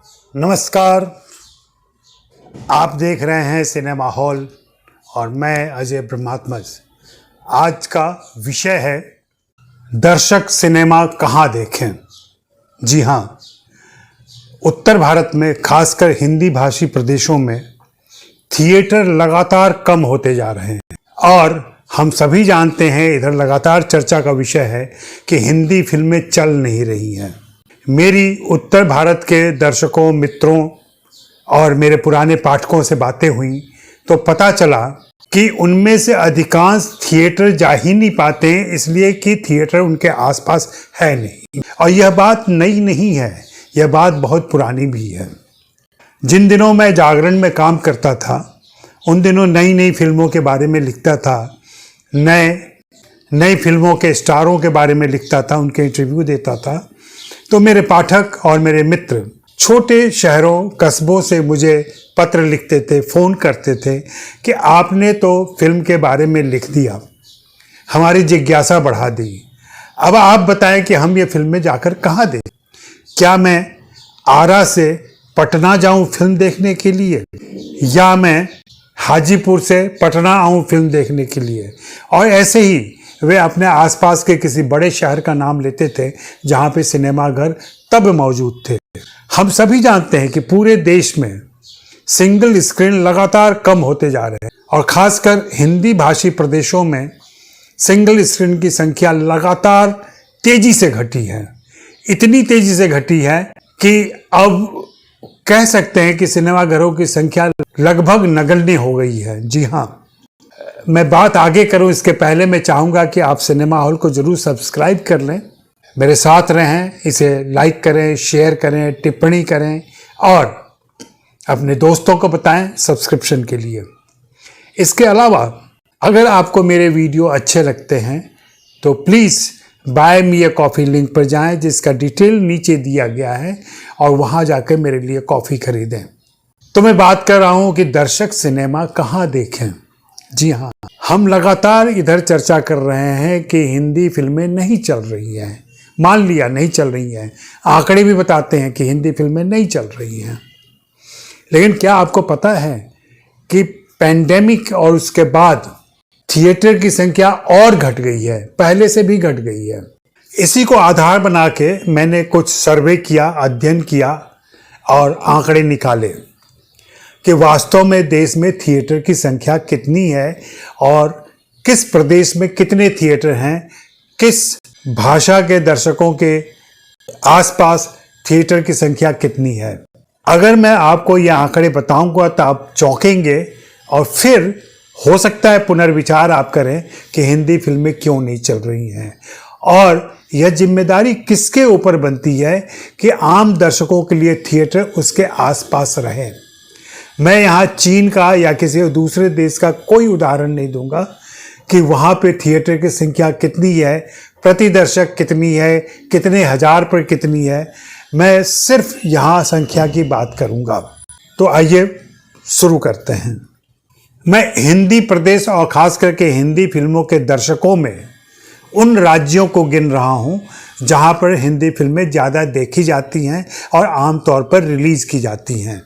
नमस्कार। आप देख रहे हैं सिनेमा हॉल और मैं अजय ब्रह्मात्मज। आज का विषय है दर्शक सिनेमा कहाँ देखें। जी हाँ, उत्तर भारत में खासकर हिंदी भाषी प्रदेशों में थिएटर लगातार कम होते जा रहे हैं और हम सभी जानते हैं इधर लगातार चर्चा का विषय है कि हिंदी फिल्में चल नहीं रही हैं। मेरी उत्तर भारत के दर्शकों, मित्रों और मेरे पुराने पाठकों से बातें हुई तो पता चला कि उनमें से अधिकांश थिएटर जा ही नहीं पाते हैं, इसलिए कि थिएटर उनके आसपास है नहीं। और यह बात नई नहीं है, यह बात बहुत पुरानी भी है। जिन दिनों मैं जागरण में काम करता था उन दिनों नई नई फिल्मों के बारे में लिखता था, नई फिल्मों के स्टारों के बारे में लिखता था, उनके इंटरव्यू देता था। तो मेरे पाठक और मेरे मित्र छोटे शहरों, कस्बों से मुझे पत्र लिखते थे, फ़ोन करते थे कि आपने तो फिल्म के बारे में लिख दिया, हमारी जिज्ञासा बढ़ा दी। अब आप बताएं कि हम ये फिल्में जाकर कहाँ देखें। क्या मैं आरा से पटना जाऊं फिल्म देखने के लिए, या मैं हाजीपुर से पटना आऊं फिल्म देखने के लिए। और ऐसे ही वे अपने आसपास के किसी बड़े शहर का नाम लेते थे जहां पे सिनेमाघर तब मौजूद थे। हम सभी जानते हैं कि पूरे देश में सिंगल स्क्रीन लगातार कम होते जा रहे हैं और खासकर हिंदी भाषी प्रदेशों में सिंगल स्क्रीन की संख्या लगातार तेजी से घटी है। इतनी तेजी से घटी है कि अब कह सकते हैं कि सिनेमाघरों की संख्या लगभग नगण्य हो गई है। जी हाँ, मैं बात आगे करूं इसके पहले मैं चाहूँगा कि आप सिनेमा हॉल को ज़रूर सब्सक्राइब कर लें, मेरे साथ रहें, इसे लाइक करें, शेयर करें, टिप्पणी करें और अपने दोस्तों को बताएं सब्सक्रिप्शन के लिए। इसके अलावा अगर आपको मेरे वीडियो अच्छे लगते हैं तो please buy me a coffee link पर जाएं, जिसका डिटेल नीचे दिया गया है, और वहां जाकर मेरे लिए कॉफ़ी खरीदें। तो मैं बात कर रहा हूं कि दर्शक सिनेमा कहाँ देखें। जी हाँ, हम लगातार इधर चर्चा कर रहे हैं कि हिंदी फिल्में नहीं चल रही हैं। मान लिया नहीं चल रही हैं, आंकड़े भी बताते हैं कि हिंदी फिल्में नहीं चल रही हैं। लेकिन क्या आपको पता है कि पैंडेमिक और उसके बाद थिएटर की संख्या और घट गई है, पहले से भी घट गई है। इसी को आधार बना के मैंने कुछ सर्वे किया, अध्ययन किया और आंकड़े निकाले कि वास्तव में देश में थिएटर की संख्या कितनी है और किस प्रदेश में कितने थिएटर हैं, किस भाषा के दर्शकों के आसपास थिएटर की संख्या कितनी है। अगर मैं आपको ये आंकड़े बताऊंगा तो आप चौंकेंगे और फिर हो सकता है पुनर्विचार आप करें कि हिंदी फिल्में क्यों नहीं चल रही हैं। और यह जिम्मेदारी किसके ऊपर बनती है कि आम दर्शकों के लिए थिएटर उसके आसपास रहे। मैं यहाँ चीन का या किसी दूसरे देश का कोई उदाहरण नहीं दूंगा कि वहाँ पे थिएटर की संख्या कितनी है, प्रति दर्शक कितनी है, कितने हजार पर कितनी है। मैं सिर्फ यहाँ संख्या की बात करूँगा। तो आइए शुरू करते हैं। मैं हिंदी प्रदेश और ख़ास करके हिंदी फिल्मों के दर्शकों में उन राज्यों को गिन रहा हूँ जहाँ पर हिंदी फिल्में ज़्यादा देखी जाती हैं और आमतौर पर रिलीज़ की जाती हैं,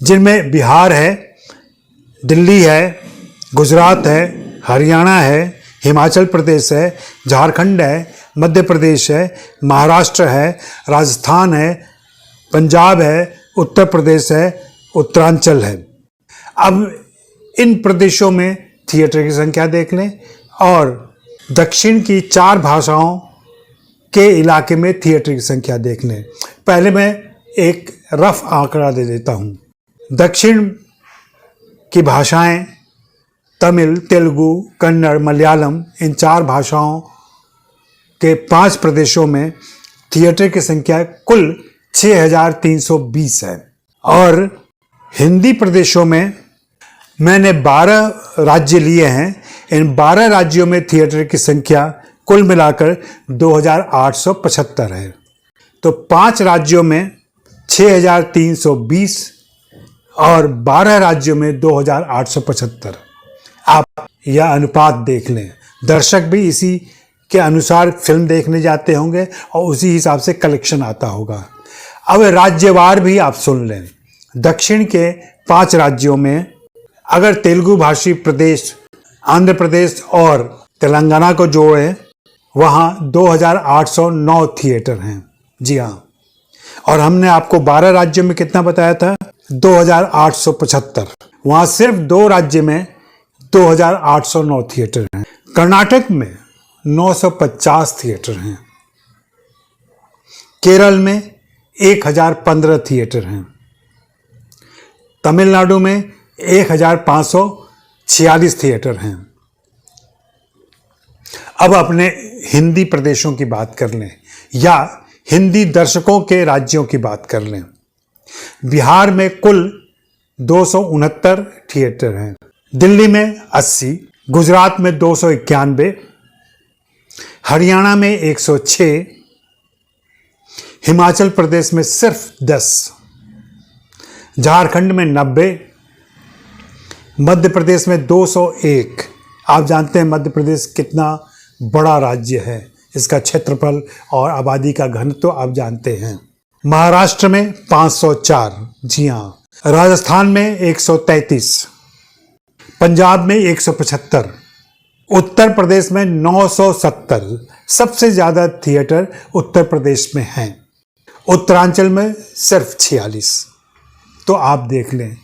जिनमें बिहार है, दिल्ली है, गुजरात है, हरियाणा है, हिमाचल प्रदेश है, झारखंड है, मध्य प्रदेश है, महाराष्ट्र है, राजस्थान है, पंजाब है, उत्तर प्रदेश है, उत्तरांचल है। अब इन प्रदेशों में थिएटर की संख्या देख लें और दक्षिण की 4 भाषाओं के इलाके में थिएटर की संख्या देख लें। पहले मैं एक रफ आंकड़ा दे देता हूँ। दक्षिण की भाषाएं तमिल, तेलुगु, कन्नड़, मलयालम, इन 4 भाषाओं के 5 प्रदेशों में थिएटर की संख्या कुल 6320 है। और हिंदी प्रदेशों में मैंने 12 राज्य लिए हैं। इन 12 राज्यों में थिएटर की संख्या कुल मिलाकर 2875 है। तो 5 राज्यों में 6320 और 12 राज्यों में 2875। आप यह अनुपात देख लें। दर्शक भी इसी के अनुसार फिल्म देखने जाते होंगे और उसी हिसाब से कलेक्शन आता होगा। अब राज्यवार भी आप सुन लें। दक्षिण के 5 राज्यों में अगर तेलुगु भाषी प्रदेश आंध्र प्रदेश और तेलंगाना को जोड़ें, वहाँ 2809 थिएटर हैं। जी हाँ, और हमने आपको 12 राज्यों में कितना बताया था? 2875। वहाँ सिर्फ 2 राज्य में 2809 थिएटर हैं। कर्नाटक में 950 थिएटर हैं। केरल में 1015 थिएटर हैं। तमिलनाडु में 1546 थिएटर हैं। अब अपने हिंदी प्रदेशों की बात कर लें या हिंदी दर्शकों के राज्यों की बात कर लें। बिहार में कुल 269 थिएटर हैं। दिल्ली में 80, गुजरात में 291, हरियाणा में 106, हिमाचल प्रदेश में सिर्फ 10, झारखंड में 90, मध्य प्रदेश में 201। आप जानते हैं मध्य प्रदेश कितना बड़ा राज्य है, इसका क्षेत्रफल और आबादी का घनत्व तो आप जानते हैं। महाराष्ट्र में 504, जी हाँ, राजस्थान में 133, पंजाब में 175, उत्तर प्रदेश में 970। सबसे ज़्यादा थिएटर उत्तर प्रदेश में हैं। उत्तरांचल में सिर्फ 46। तो आप देख लें,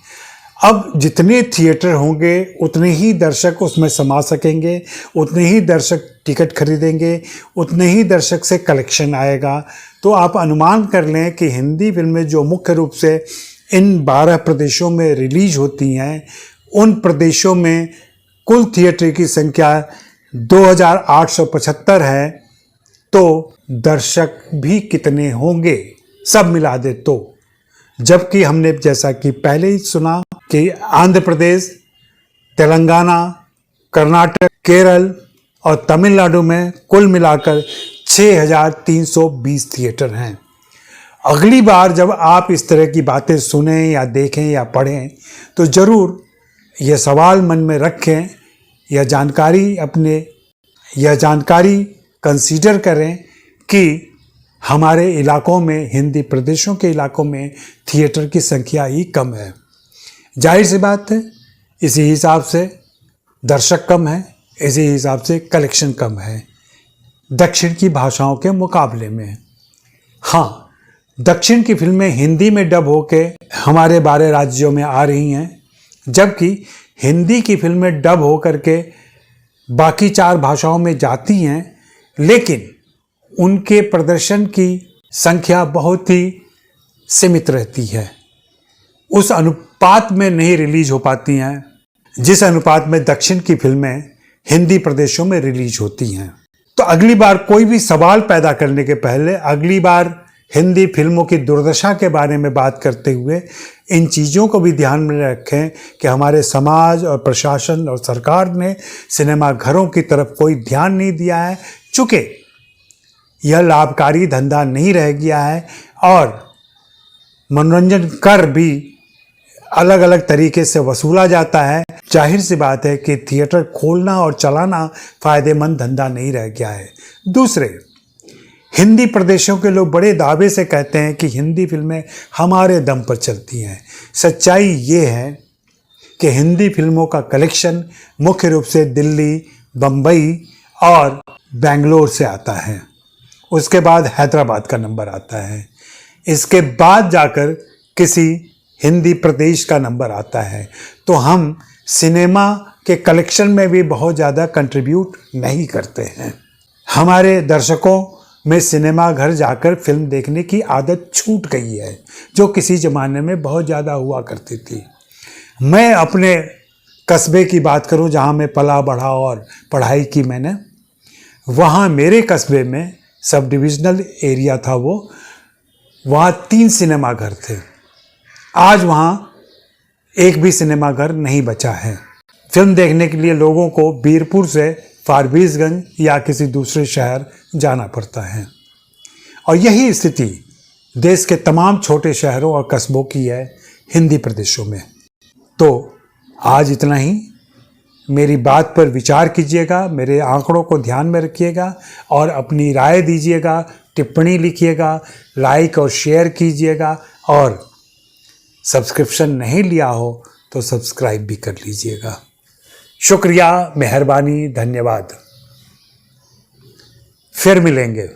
अब जितने थिएटर होंगे उतने ही दर्शक उसमें समा सकेंगे, उतने ही दर्शक टिकट खरीदेंगे, उतने ही दर्शक से कलेक्शन आएगा। तो आप अनुमान कर लें कि हिंदी फिल्में जो मुख्य रूप से इन 12 प्रदेशों में रिलीज होती हैं, उन प्रदेशों में कुल थिएटर की संख्या 2875 है। तो दर्शक भी कितने होंगे सब मिला दे तो, जबकि हमने जैसा कि पहले ही सुना कि आंध्र प्रदेश, तेलंगाना, कर्नाटक, केरल और तमिलनाडु में कुल मिलाकर 6320 थिएटर हैं। अगली बार जब आप इस तरह की बातें सुनें या देखें या पढ़ें तो ज़रूर यह सवाल मन में रखें, यह जानकारी कंसीडर करें कि हमारे इलाकों में, हिंदी प्रदेशों के इलाकों में थिएटर की संख्या ही कम है। जाहिर सी बात है, इसी हिसाब से दर्शक कम है, इसी हिसाब से कलेक्शन कम है दक्षिण की भाषाओं के मुकाबले में। हाँ, दक्षिण की फिल्में हिंदी में डब होके हमारे 12 राज्यों में आ रही हैं, जबकि हिंदी की फिल्में डब होकर के बाकी 4 भाषाओं में जाती हैं, लेकिन उनके प्रदर्शन की संख्या बहुत ही सीमित रहती है। उस अनुपात में नहीं रिलीज हो पाती हैं जिस अनुपात में दक्षिण की फिल्में हिंदी प्रदेशों में रिलीज होती हैं। तो अगली बार कोई भी सवाल पैदा करने के पहले, अगली बार हिंदी फिल्मों की दुर्दशा के बारे में बात करते हुए इन चीज़ों को भी ध्यान में रखें कि हमारे समाज और प्रशासन और सरकार ने सिनेमा घरों की तरफ कोई ध्यान नहीं दिया है। चूँकि यह लाभकारी धंधा नहीं रह गया है और मनोरंजन कर भी अलग अलग तरीके से वसूला जाता है, जाहिर सी बात है कि थिएटर खोलना और चलाना फ़ायदेमंद धंधा नहीं रह गया है। दूसरे, हिंदी प्रदेशों के लोग बड़े दावे से कहते हैं कि हिंदी फिल्में हमारे दम पर चलती हैं। सच्चाई ये है कि हिंदी फिल्मों का कलेक्शन मुख्य रूप से दिल्ली, बम्बई और बेंगलोर से आता है। उसके बाद हैदराबाद का नंबर आता है। इसके बाद जाकर किसी हिंदी प्रदेश का नंबर आता है। तो हम सिनेमा के कलेक्शन में भी बहुत ज़्यादा कंट्रीब्यूट नहीं करते हैं। हमारे दर्शकों में सिनेमा घर जाकर फिल्म देखने की आदत छूट गई है, जो किसी ज़माने में बहुत ज़्यादा हुआ करती थी। मैं अपने कस्बे की बात करूं, जहां मैं पला बढ़ा और पढ़ाई की मैंने, वहां मेरे कस्बे में सब डिविजनल एरिया था वहाँ 3 सिनेमा घर थे। आज वहाँ एक भी सिनेमा घर नहीं बचा है। फिल्म देखने के लिए लोगों को बीरपुर से फारबिसगंज या किसी दूसरे शहर जाना पड़ता है। और यही स्थिति देश के तमाम छोटे शहरों और कस्बों की है हिंदी प्रदेशों में। तो आज इतना ही। मेरी बात पर विचार कीजिएगा, मेरे आंकड़ों को ध्यान में रखिएगा और अपनी राय दीजिएगा, टिप्पणी लिखिएगा, लाइक और शेयर कीजिएगा और सब्सक्रिप्शन नहीं लिया हो तो सब्सक्राइब भी कर लीजिएगा। शुक्रिया, मेहरबानी, धन्यवाद। फिर मिलेंगे।